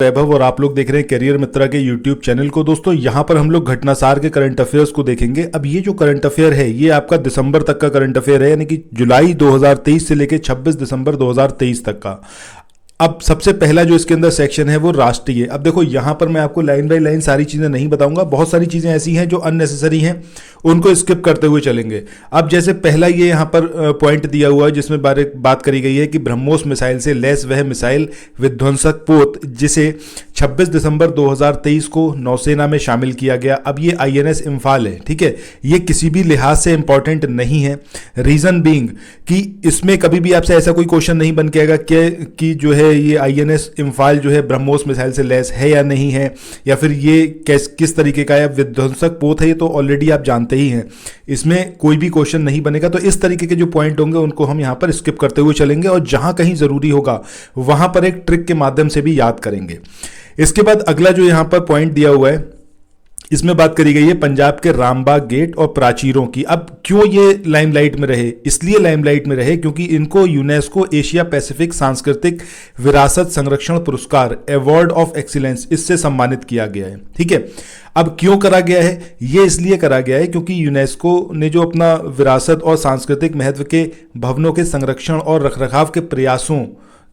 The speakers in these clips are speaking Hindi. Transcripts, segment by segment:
वैभव और आप लोग देख रहे हैं करियर मित्रा के यूट्यूब चैनल को। दोस्तों यहाँ पर हम लोग घटनासार के करंट अफेयर्स को देखेंगे। अब ये जो करंट अफेयर है ये आपका दिसंबर तक का करंट अफेयर है, यानी कि जुलाई 2023 से लेकर 26 दिसंबर 2023 तक का। अब सबसे पहला जो इसके अंदर सेक्शन है वो राष्ट्रीय। अब देखो यहाँ पर मैं आपको लाइन बाय लाइन सारी चीज़ें नहीं बताऊंगा, बहुत सारी चीज़ें ऐसी हैं जो अननेसेसरी हैं, उनको स्किप करते हुए चलेंगे। अब जैसे पहला ये यहाँ पर पॉइंट दिया हुआ है जिसमें बात करी गई है कि ब्रह्मोस मिसाइल से लैस वह मिसाइल विध्वंसक पोत जिसे 26 दिसंबर 2023 को नौसेना में शामिल किया गया। अब ये INS इम्फाल है, ठीक है, ये किसी भी लिहाज से इंपॉर्टेंट नहीं है। रीजन बीइंग कि इसमें कभी भी आपसे ऐसा कोई क्वेश्चन नहीं बन के आएगा कि जो है ये INS इम्फाल जो है ब्रह्मोस मिसाइल से लैस है या नहीं है, या फिर ये किस तरीके का है, विध्वंसक पोत है, ये तो ऑलरेडी आप जानते ही हैं, इसमें कोई भी क्वेश्चन नहीं बनेगा। तो इस तरीके के जो पॉइंट होंगे उनको हम यहाँ पर स्किप करते हुए चलेंगे और जहां कहीं जरूरी होगा वहां पर एक ट्रिक के माध्यम से भी याद करेंगे। इसके बाद अगला जो यहाँ पर पॉइंट दिया हुआ है इसमें बात करी गई है पंजाब के रामबाग गेट और प्राचीरों की। अब क्यों ये लाइमलाइट में रहे? इसलिए लाइमलाइट में रहे क्योंकि इनको यूनेस्को एशिया पैसिफिक सांस्कृतिक विरासत संरक्षण पुरस्कार अवार्ड ऑफ एक्सीलेंस इससे सम्मानित किया गया है, ठीक है। अब क्यों करा गया है? ये इसलिए करा गया है क्योंकि यूनेस्को ने जो अपना विरासत और सांस्कृतिक महत्व के भवनों के संरक्षण और रखरखाव के प्रयासों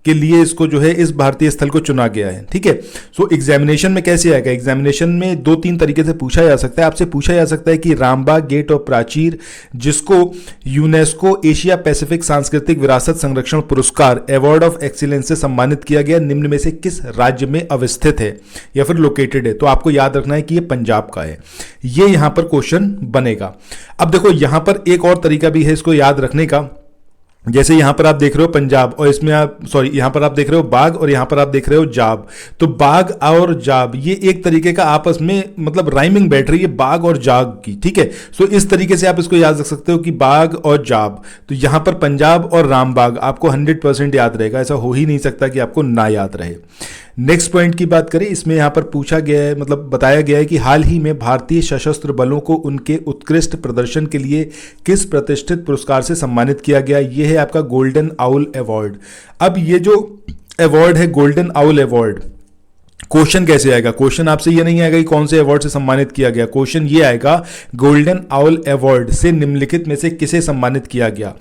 के लिए इसको जो है इस भारतीय स्थल को चुना गया है, ठीक है। सो एग्जामिनेशन में कैसे आएगा? एग्जामिनेशन में 2-3 तरीके से पूछा जा सकता है। आपसे पूछा जा सकता है कि रामबाग गेट और प्राचीर जिसको यूनेस्को एशिया पैसिफिक सांस्कृतिक विरासत संरक्षण पुरस्कार अवार्ड ऑफ एक्सीलेंस से सम्मानित किया गया, निम्न में से किस राज्य में अवस्थित है या फिर लोकेटेड है? तो आपको याद रखना है कि ये पंजाब का है। ये यहां पर क्वेश्चन बनेगा। अब देखो यहां पर एक और तरीका भी है इसको याद रखने का। जैसे यहां पर आप देख रहे हो पंजाब और इसमें यहां पर आप देख रहे हो बाग और यहां पर आप देख रहे हो जाब। तो बाग और जाब ये एक तरीके का आपस में मतलब राइमिंग बैठ रही है बाग और जाग की, ठीक है। सो इस तरीके से आप इसको याद रख सकते हो कि बाग और जाब। तो यहां पर पंजाब और रामबाग आपको 100% याद रहेगा, ऐसा हो ही नहीं सकता कि आपको ना याद रहे। नेक्स्ट पॉइंट की बात करें, इसमें यहां पर पूछा गया है, मतलब बताया गया है कि हाल ही में भारतीय सशस्त्र बलों को उनके उत्कृष्ट प्रदर्शन के लिए किस प्रतिष्ठित पुरस्कार से सम्मानित किया गया? यह है आपका गोल्डन आउल अवार्ड। अब ये जो अवार्ड है गोल्डन आउल अवार्ड, क्वेश्चन कैसे आएगा? क्वेश्चन आपसे ये नहीं आएगा कि कौन से अवार्ड से सम्मानित किया गया, क्वेश्चन ये आएगा गोल्डन आउल अवार्ड से निम्नलिखित में से किसे सम्मानित किया गया।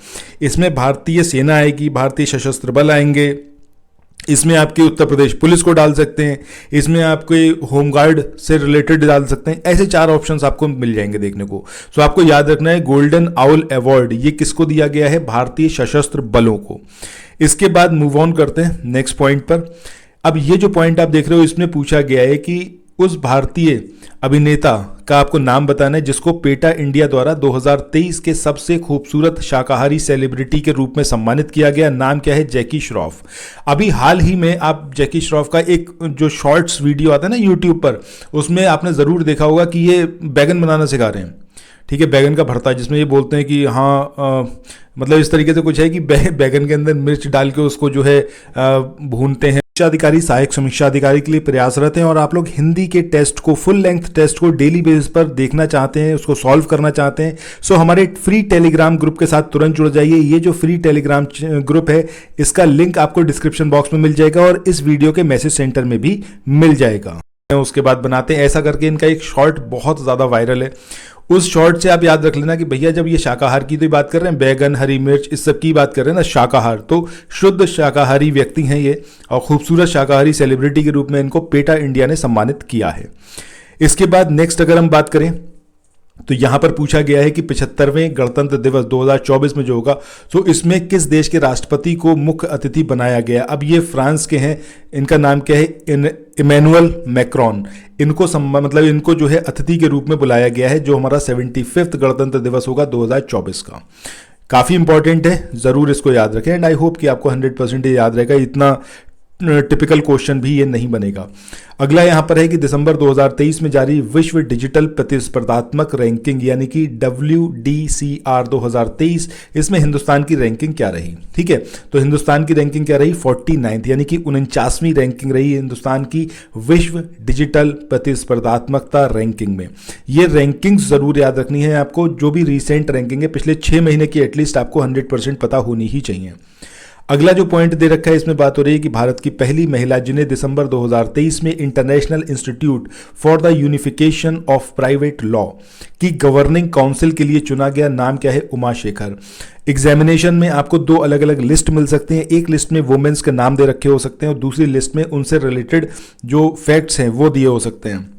इसमें भारतीय सेना आएगी, भारतीय सशस्त्र बल आएंगे, इसमें आपके उत्तर प्रदेश पुलिस को डाल सकते हैं, इसमें आपके होमगार्ड से रिलेटेड डाल सकते हैं। ऐसे 4 ऑप्शंस आपको मिल जाएंगे देखने को। सो आपको याद रखना है गोल्डन आउल अवार्ड ये किसको दिया गया है? भारतीय सशस्त्र बलों को। इसके बाद मूव ऑन करते हैं नेक्स्ट पॉइंट पर। अब ये जो पॉइंट आप देख रहे हो इसमें पूछा गया है कि उस भारतीय अभिनेता का आपको नाम बताना है जिसको पेटा इंडिया द्वारा 2023 के सबसे खूबसूरत शाकाहारी सेलिब्रिटी के रूप में सम्मानित किया गया। नाम क्या है? जैकी श्रॉफ। अभी हाल ही में आप जैकी श्रॉफ का एक जो शॉर्ट्स वीडियो आता है ना यूट्यूब पर, उसमें आपने ज़रूर देखा होगा कि ये बैगन बनाना सिखा रहे हैं, ठीक है, बैगन का भरता, जिसमें ये बोलते हैं कि हाँ मतलब इस तरीके से कुछ है कि बैगन के अंदर मिर्च डाल के उसको जो है भूनते हैं। समीक्षा अधिकारी सहायक समीक्षा अधिकारी के लिए प्रयासरत हैं और आप लोग हिंदी के टेस्ट को, फुल लेंथ टेस्ट को डेली बेसिस पर देखना चाहते हैं, उसको सॉल्व करना चाहते हैं, सो हमारे फ्री टेलीग्राम ग्रुप के साथ तुरंत जुड़ जाइए। ये जो फ्री टेलीग्राम ग्रुप है इसका लिंक आपको डिस्क्रिप्शन बॉक्स में मिल जाएगा और इस वीडियो के मैसेज सेंटर में भी मिल जाएगा। उसके बाद बनाते हैं ऐसा करके इनका एक शॉर्ट बहुत ज़्यादा वायरल है। उस शॉर्ट से आप याद रख लेना कि भैया जब ये शाकाहार की तो बात कर रहे हैं, बैगन, हरी मिर्च, इस सब की बात कर रहे हैं ना, शाकाहार, तो शुद्ध शाकाहारी व्यक्ति हैं ये और खूबसूरत शाकाहारी सेलिब्रिटी के रूप में इनको पेटा इंडिया ने सम्मानित किया है। इसके बाद नेक्स्ट अगर हम बात करें तो यहां पर पूछा गया है कि 75वें गणतंत्र दिवस 2024 में जो होगा, तो इसमें किस देश के राष्ट्रपति को मुख्य अतिथि बनाया गया? अब ये फ्रांस के हैं, इनका नाम क्या है? Emmanuel Macron. इनको मतलब इनको जो है अतिथि के रूप में बुलाया गया है, जो हमारा 75वां गणतंत्र दिवस होगा 2024 का। काफ़ी इंपॉर्टेंट है, ज़रूर इसको याद रखें एंड आई होप कि आपको 100% याद रहेगा। इतना टिपिकल क्वेश्चन भी ये नहीं बनेगा। अगला यहां पर है कि दिसंबर 2023 में जारी विश्व डिजिटल प्रतिस्पर्धात्मक रैंकिंग यानी कि WDCR 2023, इसमें हिंदुस्तान की रैंकिंग क्या रही? ठीक है, तो हिंदुस्तान की रैंकिंग क्या रही? 49th यानी कि 49वीं रैंकिंग रही हिंदुस्तान की विश्व डिजिटल प्रतिस्पर्धात्मकता रैंकिंग में। ये रैंकिंग जरूर याद रखनी है आपको, जो भी रिसेंट रैंकिंग है पिछले 6 महीने की एटलीस्ट आपको 100% पता होनी ही चाहिए। अगला जो पॉइंट दे रखा है इसमें बात हो रही है कि भारत की पहली महिला जिन्हें दिसंबर 2023 में international institute for the unification of private law की गवर्निंग काउंसिल के लिए चुना गया, नाम क्या है? उमा शेखर। एग्जामिनेशन में आपको दो अलग अलग लिस्ट मिल सकते हैं, एक लिस्ट में वुमेन्स के नाम दे रखे हो सकते हैं और दूसरी लिस्ट में उनसे रिलेटेड जो फैक्ट्स हैं वो दिए हो सकते हैं।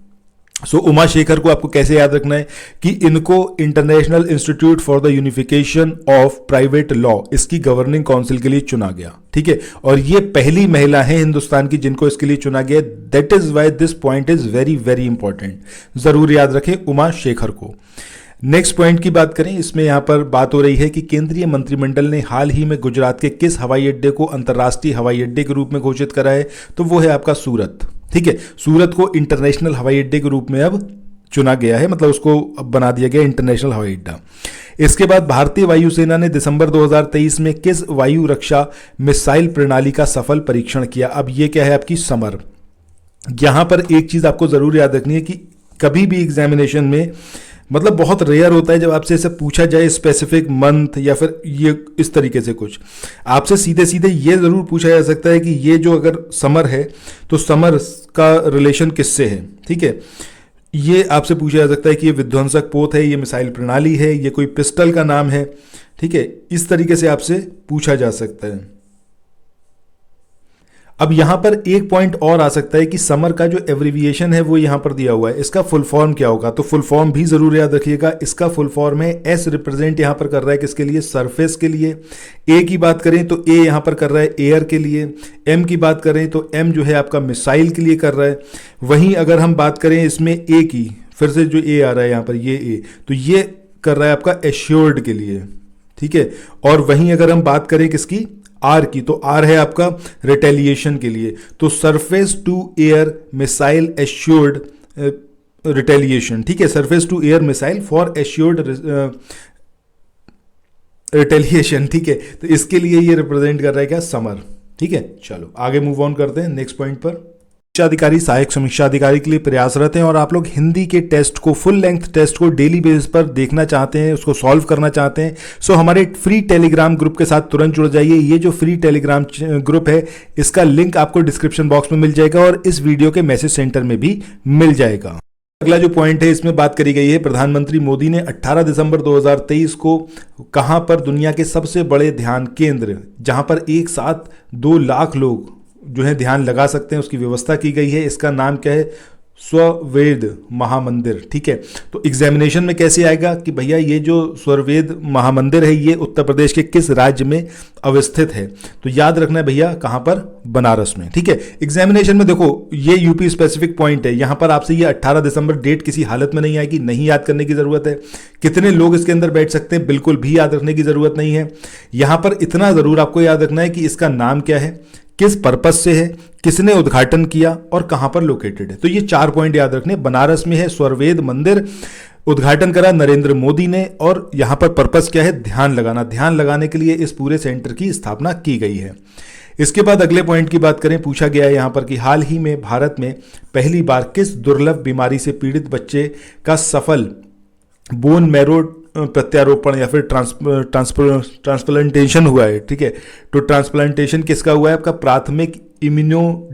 सो उमा शेखर को आपको कैसे याद रखना है कि इनको international institute for the unification of private law इसकी गवर्निंग काउंसिल के लिए चुना गया, ठीक है। और ये पहली महिला है हिंदुस्तान की जिनको इसके लिए चुना गया। That is why this point is very very important, जरूर याद रखें उमा शेखर को। नेक्स्ट पॉइंट की बात करें, इसमें यहां पर बात हो रही है कि केंद्रीय मंत्रिमंडल ने हाल ही में गुजरात के किस हवाई अड्डे को अंतर्राष्ट्रीय हवाई अड्डे के रूप में घोषित करा है? तो वो है आपका सूरत, ठीक है। सूरत को इंटरनेशनल हवाई अड्डे के रूप में अब चुना गया है, मतलब उसको अब बना दिया गया इंटरनेशनल हवाई अड्डा। इसके बाद भारतीय वायुसेना ने दिसंबर 2023 में किस वायु रक्षा मिसाइल प्रणाली का सफल परीक्षण किया? अब ये क्या है? आपकी समर। यहां पर एक चीज आपको जरूर याद रखनी है कि कभी भी एग्जामिनेशन में, मतलब बहुत रेयर होता है जब आपसे ऐसे पूछा जाए स्पेसिफिक मंथ या फिर ये इस तरीके से कुछ, आपसे सीधे सीधे ये ज़रूर पूछा जा सकता है कि ये जो अगर समर है तो समर का रिलेशन किससे है, ठीक है। ये आपसे पूछा जा सकता है कि ये विध्वंसक पोत है, ये मिसाइल प्रणाली है, ये कोई पिस्टल का नाम है, ठीक है। इस तरीके से आपसे पूछा जा सकता है। अब यहां पर एक पॉइंट और आ सकता है कि समर का जो एब्रिविएशन है वो यहां पर दिया हुआ है, इसका फुल फॉर्म क्या होगा? तो फुल फॉर्म भी जरूर याद रखिएगा। इसका फुल फॉर्म है एस, रिप्रेजेंट यहां पर कर रहा है किसके लिए? सरफेस के लिए। ए की बात करें तो ए यहां पर कर रहा है एयर के लिए। एम की बात करें तो एम जो है आपका मिसाइल के लिए कर रहा है। वहीं अगर हम बात करें इसमें ए की, फिर से जो ए आ रहा है यहां पर, ये ए, तो ये कर रहा है आपका एश्योर्ड के लिए, ठीक है। और वहीं अगर हम बात करें किसकी? आर की, तो आर है आपका रिटेलिएशन के लिए। तो surface to air missile assured retaliation, ठीक है। Surface to air missile for assured retaliation, ठीक है। तो इसके लिए ये रिप्रेजेंट कर रहा है क्या? समर, ठीक है। चलो आगे मूव ऑन करते हैं नेक्स्ट पॉइंट पर। समीक्षा अधिकारी सहायक समीक्षा अधिकारी के लिए प्रयासरत हैं और आप लोग हिंदी के टेस्ट को, फुल लेंथ टेस्ट को डेली बेसिस पर देखना चाहते हैं, उसको सॉल्व करना चाहते हैं, सो हमारे फ्री टेलीग्राम ग्रुप के साथ तुरंत जुड़ जाइए। ये जो फ्री टेलीग्राम ग्रुप है इसका लिंक आपको डिस्क्रिप्शन बॉक्स में मिल जाएगा और इस वीडियो के मैसेज सेंटर में भी मिल जाएगा। अगला जो पॉइंट है इसमें बात करी गई है, प्रधानमंत्री मोदी ने 18 दिसंबर 2023 को कहां पर दुनिया के सबसे बड़े ध्यान केंद्र, जहां पर एक साथ 2 लाख लोग जो है ध्यान लगा सकते हैं, उसकी व्यवस्था की गई है। इसका नाम क्या है? स्वरवेद महामंदिर, ठीक है। तो एग्जामिनेशन में कैसे आएगा कि भैया ये जो स्वरवेद महामंदिर है ये उत्तर प्रदेश के किस राज्य में अवस्थित है? तो याद रखना है भैया कहां पर? बनारस में, ठीक है। एग्जामिनेशन में देखो ये यूपी स्पेसिफिक पॉइंट है, यहां पर आपसे ये 18 दिसंबर डेट किसी हालत में नहीं आएगी, नहीं याद करने की जरूरत है। कितने लोग इसके अंदर बैठ सकते हैं बिल्कुल भी याद रखने की जरूरत नहीं है। यहां पर इतना जरूर आपको याद रखना है कि इसका नाम क्या है, किस पर्पज से है, किसने उद्घाटन किया और कहां पर लोकेटेड है। तो ये 4 पॉइंट याद रखने। बनारस में है स्वरवेद मंदिर, उद्घाटन करा नरेंद्र मोदी ने, और यहां पर पर्पज क्या है? ध्यान लगाना। ध्यान लगाने के लिए इस पूरे सेंटर की स्थापना की गई है। इसके बाद अगले पॉइंट की बात करें, पूछा गया है यहां पर कि हाल ही में भारत में पहली बार किस दुर्लभ बीमारी से पीड़ित बच्चे का सफल बोन मैरो प्रत्यारोपण या फिर ट्रांसप्लांटेशन हुआ है, ठीक है। तो ट्रांसप्लांटेशन किसका हुआ है? आपका प्राथमिक इम्यूनो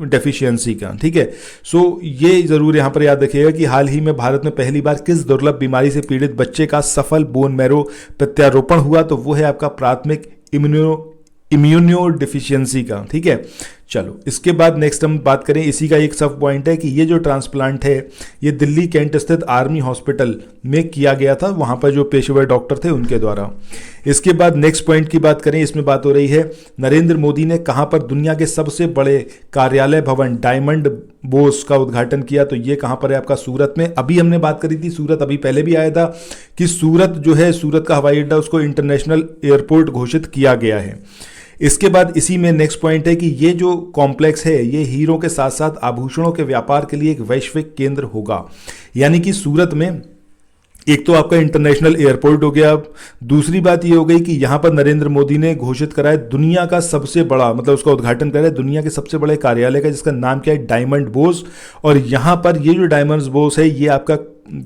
डेफिशिएंसी का, ठीक है। सो ये जरूर यहां पर याद रखिएगा कि हाल ही में भारत में पहली बार किस दुर्लभ बीमारी से पीड़ित बच्चे का सफल बोन मैरो प्रत्यारोपण हुआ? तो वो है आपका प्राथमिक इम्यूनो डिफिशियंसी का, ठीक है। चलो इसके बाद नेक्स्ट हम बात करें, इसी का एक सब पॉइंट है कि ये जो ट्रांसप्लांट है ये दिल्ली कैंट स्थित आर्मी हॉस्पिटल में किया गया था, वहां पर जो पेशेवर डॉक्टर थे उनके द्वारा। इसके बाद नेक्स्ट पॉइंट की बात करें, इसमें बात हो रही है नरेंद्र मोदी ने कहां पर दुनिया के सबसे बड़े कार्यालय भवन डायमंड बोस का उद्घाटन किया? तो ये कहां पर है? आपका सूरत में। अभी हमने बात करी थी सूरत, अभी पहले भी आया था कि सूरत जो है, सूरत का हवाई अड्डा उसको इंटरनेशनल एयरपोर्ट घोषित किया गया है। इसके बाद इसी में नेक्स्ट पॉइंट है कि ये जो कॉम्प्लेक्स है ये हीरों के साथ साथ आभूषणों के व्यापार के लिए एक वैश्विक केंद्र होगा। यानी कि सूरत में एक तो आपका इंटरनेशनल एयरपोर्ट हो गया, दूसरी बात ये हो गई कि यहां पर नरेंद्र मोदी ने घोषित करा है दुनिया का सबसे बड़ा, मतलब उसका उद्घाटन करा है दुनिया के सबसे बड़े कार्यालय का, जिसका नाम क्या है? डायमंड बोस। और यहां पर ये जो डायमंड बोस है ये आपका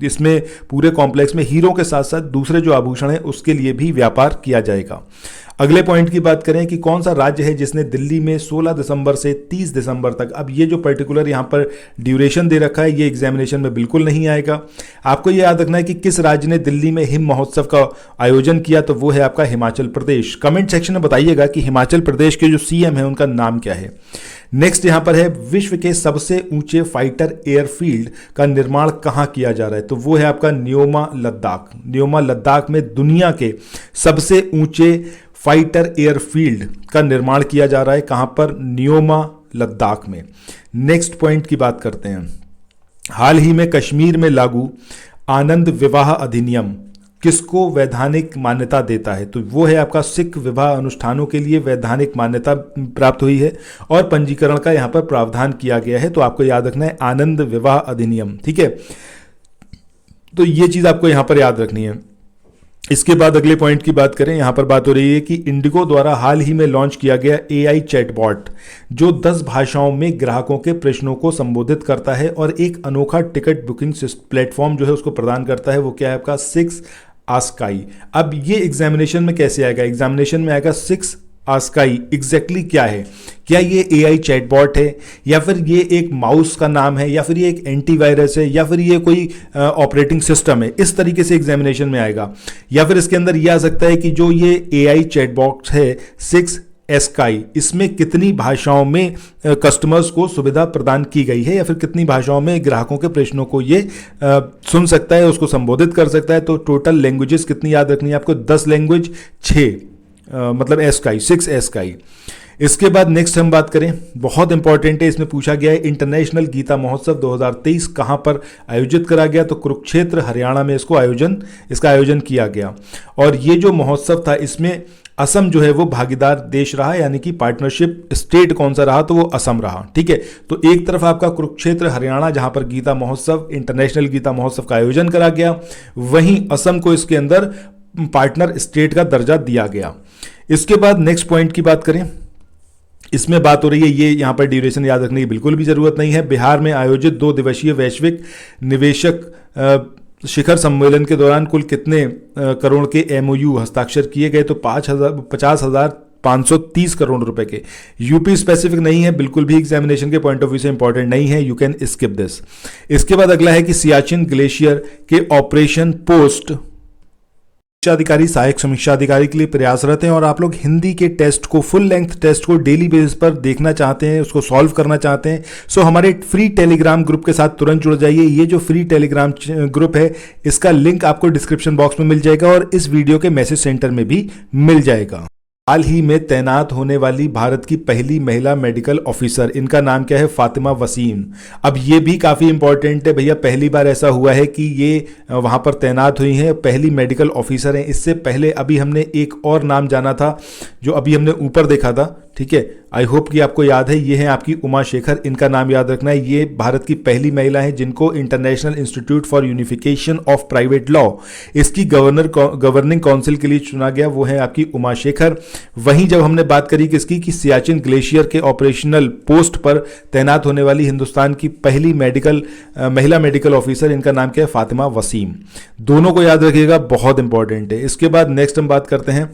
इसमें पूरे कॉम्प्लेक्स में हीरो के साथ साथ दूसरे जो आभूषण हैं उसके लिए भी व्यापार किया जाएगा। अगले पॉइंट की बात करें कि कौन सा राज्य है जिसने दिल्ली में 16 दिसंबर से 30 दिसंबर तक, अब ये जो पर्टिकुलर यहाँ पर ड्यूरेशन दे रखा है ये एग्जामिनेशन में बिल्कुल नहीं आएगा। आपको ये याद रखना है कि किस राज्य ने दिल्ली में हिम महोत्सव का आयोजन किया, तो वो है आपका हिमाचल प्रदेश। कमेंट सेक्शन में बताइएगा कि हिमाचल प्रदेश के जो सीएम है उनका नाम क्या है। नेक्स्ट यहां पर है विश्व के सबसे ऊंचे फाइटर एयरफील्ड का निर्माण कहां किया जा रहा है, तो वो है आपका न्योमा लद्दाख। न्योमा लद्दाख में दुनिया के सबसे ऊंचे फाइटर एयरफील्ड का निर्माण किया जा रहा है। कहां पर? न्योमा लद्दाख में। नेक्स्ट पॉइंट की बात करते हैं। हाल ही में कश्मीर में लागू आनंद विवाह अधिनियम किसको वैधानिक मान्यता देता है, तो वो है आपका सिख विवाह अनुष्ठानों के लिए वैधानिक मान्यता प्राप्त हुई है और पंजीकरण का यहां पर प्रावधान किया गया है। तो आपको याद रखना है आनंद विवाह अधिनियम, ठीक है। तो ये चीज आपको यहां पर याद रखनी है। इसके बाद अगले पॉइंट की बात करें, यहां पर बात हो रही है कि इंडिगो द्वारा हाल ही में लॉन्च किया गया एआई चैटबॉट जो 10 भाषाओं में ग्राहकों के प्रश्नों को संबोधित करता है और एक अनोखा टिकट बुकिंग प्लेटफॉर्म जो है उसको प्रदान करता है, वो क्या है आपका 6 आस्काई। अब ये एग्जामिनेशन में कैसे आएगा? एग्जामिनेशन में आएगा 6 आस्काई एग्जैक्टली क्या है? क्या ये एआई चैटबॉट है, या फिर ये एक माउस का नाम है, या फिर ये एक एंटीवायरस है, या फिर ये कोई ऑपरेटिंग सिस्टम है? इस तरीके से एग्जामिनेशन में आएगा। या फिर इसके अंदर ये आ सकता है कि जो ये एआई चैटबॉट है 6 एस्काई, इसमें कितनी भाषाओं में कस्टमर्स को सुविधा प्रदान की गई है, या फिर कितनी भाषाओं में ग्राहकों के प्रश्नों को ये सुन सकता है, उसको संबोधित कर सकता है। तो टोटल लैंग्वेजेस कितनी याद रखनी है आपको? 10 लैंग्वेज, 6 मतलब एस्काई, 6 एस्काई। इसके बाद नेक्स्ट हम बात करें, बहुत इंपॉर्टेंट है, इसमें पूछा गया है इंटरनेशनल गीता महोत्सव 2023 कहां पर आयोजित करा गया, तो कुरुक्षेत्र हरियाणा में इसका आयोजन किया गया। और ये जो महोत्सव था इसमें असम जो है वो भागीदार देश रहा, यानी कि पार्टनरशिप स्टेट कौन सा रहा, तो वो असम रहा, ठीक है। तो एक तरफ आपका कुरुक्षेत्र हरियाणा जहां पर गीता महोत्सव, इंटरनेशनल गीता महोत्सव का आयोजन करा गया, वहीं असम को इसके अंदर पार्टनर स्टेट का दर्जा दिया गया। इसके बाद नेक्स्ट पॉइंट की बात करें, इसमें बात हो रही है, ये यहां पर ड्यूरेशन याद रखने की बिल्कुल भी जरूरत नहीं है। बिहार में आयोजित 2 दिवसीय वैश्विक निवेशक शिखर सम्मेलन के दौरान कुल कितने करोड़ के एमओयू हस्ताक्षर किए गए, तो 50,530 करोड़ रुपए के। यूपी स्पेसिफिक नहीं है, बिल्कुल भी एग्जामिनेशन के पॉइंट ऑफ व्यू से इंपॉर्टेंट नहीं है, यू कैन स्किप दिस। इसके बाद अगला है कि सियाचिन ग्लेशियर के ऑपरेशन पोस्ट अधिकारी सहायक समीक्षा अधिकारी के लिए प्रयासरत हैं, और आप लोग हिंदी के टेस्ट को, फुल लेंथ टेस्ट को डेली बेसिस पर देखना चाहते हैं, उसको सॉल्व करना चाहते हैं, सो हमारे फ्री टेलीग्राम ग्रुप के साथ तुरंत जुड़ जाइए। ये जो फ्री टेलीग्राम ग्रुप है इसका लिंक आपको डिस्क्रिप्शन बॉक्स में मिल जाएगा और इस वीडियो के मैसेज सेंटर में भी मिल जाएगा। हाल ही में तैनात होने वाली भारत की पहली महिला मेडिकल ऑफिसर, इनका नाम क्या है? फातिमा वसीम। अब ये भी काफ़ी इंपॉर्टेंट है भैया, पहली बार ऐसा हुआ है कि ये वहाँ पर तैनात हुई हैं, पहली मेडिकल ऑफिसर हैं। इससे पहले अभी हमने एक और नाम जाना था जो अभी हमने ऊपर देखा था, ठीक है। आई होप कि आपको याद है, ये है आपकी उमा शेखर, इनका नाम याद रखना है। ये भारत की पहली महिला है जिनको international institute for unification of private law, इसकी गवर्निंग काउंसिल के लिए चुना गया, वो है आपकी उमा शेखर। वहीं जब हमने बात करी किसकी, कि सियाचिन ग्लेशियर के ऑपरेशनल पोस्ट पर तैनात होने वाली हिंदुस्तान की पहली महिला मेडिकल ऑफिसर, इनका नाम क्या है? फातिमा वसीम। दोनों को याद रखिएगा, बहुत इंपॉर्टेंट है। इसके बाद नेक्स्ट हम बात करते हैं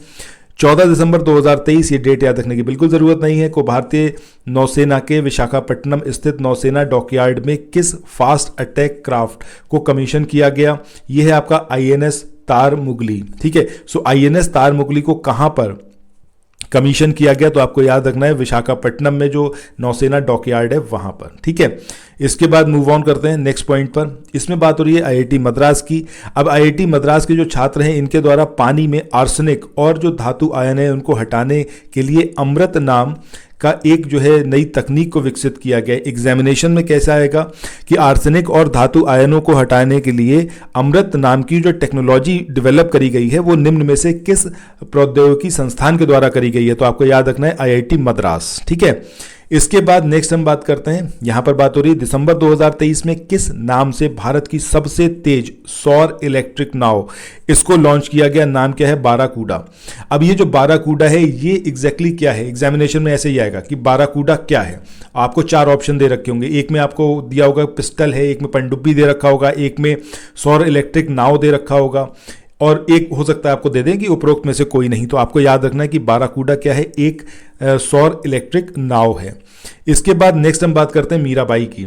14 दिसंबर 2023, ये डेट याद रखने की बिल्कुल जरूरत नहीं है, को भारतीय नौसेना के विशाखापट्टनम स्थित नौसेना डॉकयार्ड में किस फास्ट अटैक क्राफ्ट को कमीशन किया गया? ये है आपका आईएनएस तारमुगली, ठीक है। सो आईएनएस तारमुगली को कहां पर कमीशन किया गया, तो आपको याद रखना है विशाखापट्टनम में जो नौसेना डॉकयार्ड है वहां पर, ठीक है। इसके बाद मूव ऑन करते हैं नेक्स्ट पॉइंट पर। इसमें बात हो रही है आईआईटी मद्रास की। अब आईआईटी मद्रास के जो छात्र हैं इनके द्वारा पानी में आर्सेनिक और जो धातु आयन है उनको हटाने के लिए अमृत नाम का एक जो है नई तकनीक को विकसित किया गया। एग्जामिनेशन में कैसा आएगा कि आर्सेनिक और धातु आयनों को हटाने के लिए अमृत नाम की जो टेक्नोलॉजी डेवलप करी गई है वो निम्न में से किस प्रौद्योगिकी संस्थान के द्वारा करी गई है, तो आपको याद रखना है आईआईटी मद्रास, ठीक है। इसके बाद नेक्स्ट हम बात करते हैं, यहां पर बात हो रही है दिसंबर 2023 में किस नाम से भारत की सबसे तेज सौर इलेक्ट्रिक नाव, इसको लॉन्च किया गया, नाम क्या है? बाराकूडा। अब ये जो बाराकूडा है ये एग्जैक्टली क्या है? एग्जामिनेशन में ऐसे ही आएगा, जाएगा कि बाराकूडा क्या है। आपको 4 ऑप्शन दे रखे होंगे, एक में आपको दिया होगा पिस्टल है, एक में पनडुब्बी दे रखा होगा, एक में सौर इलेक्ट्रिक नाव दे रखा होगा, और एक हो सकता है आपको दे दें कि उपरोक्त में से कोई नहीं। तो आपको याद रखना है कि बाराकूडा क्या है, एक सौर इलेक्ट्रिक नाव है। इसके बाद नेक्स्ट हम बात करते हैं मीराबाई की।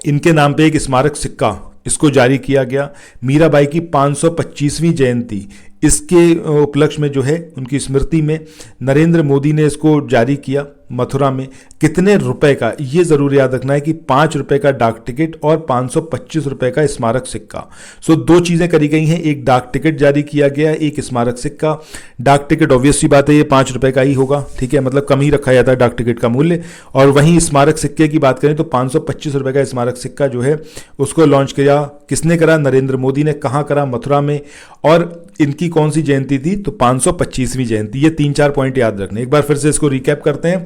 इनके नाम पे एक स्मारक सिक्का इसको जारी किया गया। मीराबाई की 525वीं जयंती, इसके उपलक्ष्य में जो है उनकी स्मृति में नरेंद्र मोदी ने इसको जारी किया मथुरा में। कितने रुपए का, ये जरूर याद रखना है कि 5 रुपए का डाक टिकट और 525 रुपए का स्मारक सिक्का। सो 2 चीजें करी गई हैं, एक डाक टिकट जारी किया गया, एक स्मारक सिक्का। डाक टिकट ऑब्वियस सी बात है ये 5 रुपए का ही होगा, ठीक है, मतलब कम ही रखा जाता है डाक टिकट का मूल्य। और वहीं स्मारक सिक्के की बात करें तो 525 रुपए का स्मारक सिक्का जो है उसको लॉन्च किया, किसने करा, नरेंद्र मोदी ने। कहाँ करा, मथुरा में। और इनकी कौन सी जयंती थी, तो 525वीं जयंती। ये 3-4 पॉइंट याद रखने। एक बार फिर से इसको रिकैप करते हैं।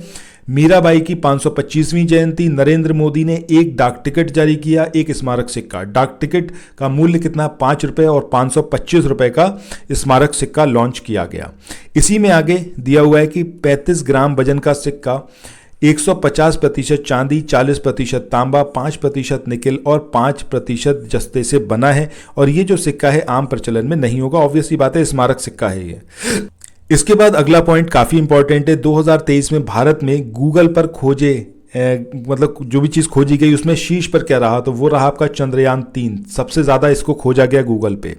मीराबाई की 525वीं जयंती, नरेंद्र मोदी ने एक डाक टिकट जारी किया, एक स्मारक सिक्का। डाक टिकट का मूल्य कितना, 5 रुपए, और 525 रुपए का स्मारक सिक्का लॉन्च किया गया। इसी में आगे दिया हुआ है कि 35 ग्राम वजन का सिक्का 150% चांदी, 40% तांबा, 5% निकेल और 5% जस्ते से बना है। और ये जो सिक्का है आम प्रचलन में नहीं होगा, ऑब्वियसली बात है, स्मारक सिक्का है ये। इसके बाद अगला पॉइंट काफी इंपॉर्टेंट है। 2023 में भारत में गूगल पर खोजे मतलब जो भी चीज़ खोजी गई उसमें शीर्ष पर क्या रहा, तो वो रहा आपका चंद्रयान 3। सबसे ज़्यादा इसको खोजा गया गूगल पे।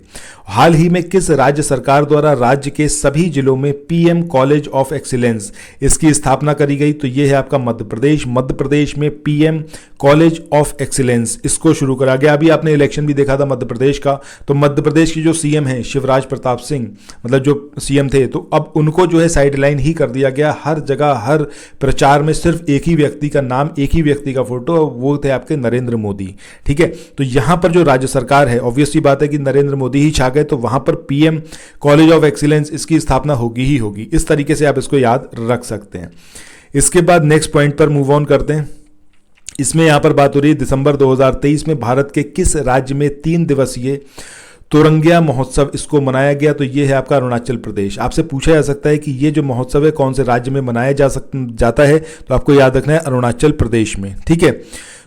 हाल ही में किस राज्य सरकार द्वारा राज्य के सभी जिलों में पीएम कॉलेज ऑफ एक्सीलेंस इसकी स्थापना करी गई, तो ये है आपका मध्य प्रदेश। मध्य प्रदेश में पीएम कॉलेज ऑफ एक्सीलेंस इसको शुरू करा गया। अभी आपने इलेक्शन भी देखा था मध्य प्रदेश का, तो मध्य प्रदेश की जो सीएम है शिवराज प्रताप सिंह, मतलब जो सीएम थे, तो अब उनको जो है साइडलाइन ही कर दिया गया। हर जगह हर प्रचार में सिर्फ एक ही व्यक्ति का नाम, एक ही व्यक्ति का फोटो, वो थे आपके नरेंद्र मोदी। ठीक है, तो यहां पर जो राज्य सरकार है, ऑब्वियसली बात है कि नरेंद्र मोदी ही छा गए, तो वहां पर पीएम कॉलेज ऑफ एक्सीलेंस इसकी स्थापना होगी ही होगी। इस तरीके से आप इसको याद रख सकते हैं। इसके बाद नेक्स्ट पॉइंट पर मूव ऑन करते हैं। इसमें यहां पर बात हो रही है दिसंबर 2023 में भारत के किस राज्य में 3 दिवसीय तुरंगिया महोत्सव इसको मनाया गया, तो ये है आपका अरुणाचल प्रदेश। आपसे पूछा जा सकता है कि ये जो महोत्सव है कौन से राज्य में मनाया जाता है, तो आपको याद रखना है अरुणाचल प्रदेश में। ठीक है,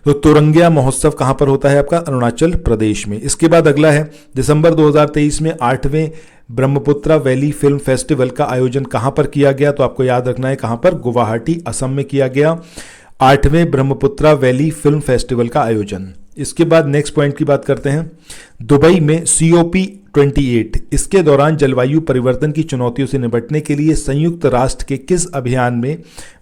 तो तुरंगिया महोत्सव कहां पर होता है आपका, अरुणाचल प्रदेश में। इसके बाद अगला है दिसंबर 2023 में 8वें ब्रह्मपुत्रा वैली फिल्म फेस्टिवल का आयोजन कहां पर किया गया, तो आपको याद रखना है कहां पर, गुवाहाटी असम में किया गया 8वें ब्रह्मपुत्रा वैली फिल्म फेस्टिवल का आयोजन। इसके बाद नेक्स्ट पॉइंट की बात करते हैं। दुबई में COP28 इसके दौरान जलवायु परिवर्तन की चुनौतियों से निपटने के लिए संयुक्त राष्ट्र के किस अभियान में